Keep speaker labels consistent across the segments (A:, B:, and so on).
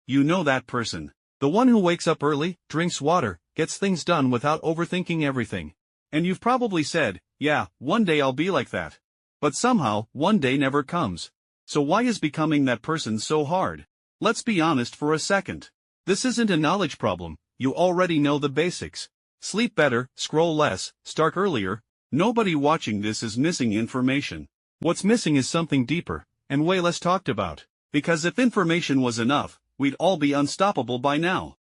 A: You know that person. The one who wakes up early, drinks water, gets things done without overthinking everything. And you've probably said, yeah, one day I'll be like that. But somehow, one day never comes. So why is becoming that person so hard? Let's be honest for a second. This isn't a knowledge problem, you already know the basics. Sleep better, scroll less, start earlier. Nobody watching this is missing information. What's missing is something deeper, and way less talked about. Because if information was enough, we'd all be unstoppable by now.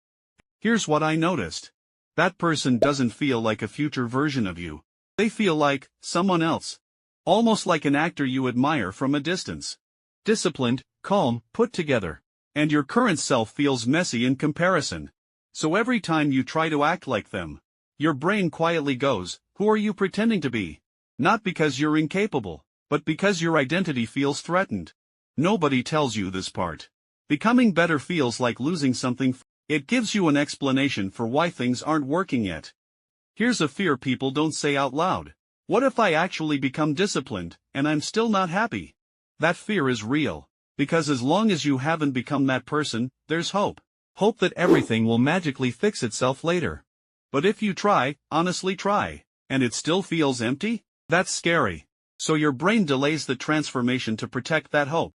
A: Here's what I noticed. That person doesn't feel like a future version of you. They feel like someone else. Almost like an actor you admire from a distance. Disciplined, calm, put together. And your current self feels messy in comparison. So every time you try to act like them, your brain quietly goes, who are you pretending to be? Not because you're incapable, but because your identity feels threatened. Nobody tells you this part. Becoming better feels like losing something. It gives you an explanation for why things aren't working yet. Here's a fear people don't say out loud. What if I actually become disciplined, and I'm still not happy? That fear is real. Because as long as you haven't become that person, there's hope. Hope that everything will magically fix itself later. But if you try, honestly try, and it still feels empty, that's scary. So your brain delays the transformation to protect that hope.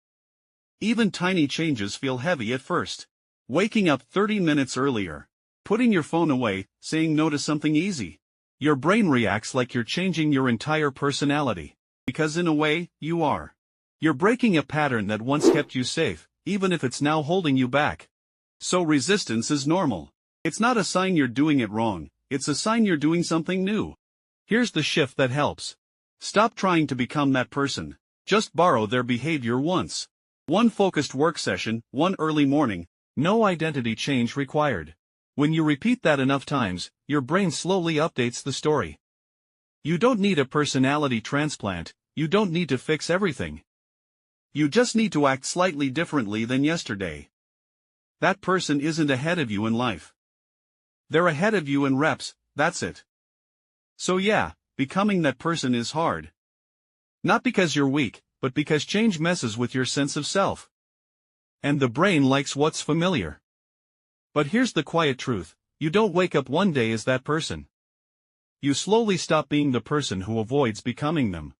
A: Even tiny changes feel heavy at first. Waking up 30 minutes earlier. Putting your phone away, saying no to something easy. Your brain reacts like you're changing your entire personality. Because in a way, you are. You're breaking a pattern that once kept you safe, even if it's now holding you back. So resistance is normal. It's not a sign you're doing it wrong, it's a sign you're doing something new. Here's the shift that helps. Stop trying to become that person. Just borrow their behavior once. One focused work session, one early morning, no identity change required. When you repeat that enough times, your brain slowly updates the story. You don't need a personality transplant, you don't need to fix everything. You just need to act slightly differently than yesterday. That person isn't ahead of you in life. They're ahead of you in reps, that's it. So yeah, becoming that person is hard. Not because you're weak, but because change messes with your sense of self. And the brain likes what's familiar. But here's the quiet truth, you don't wake up one day as that person. You slowly stop being the person who avoids becoming them.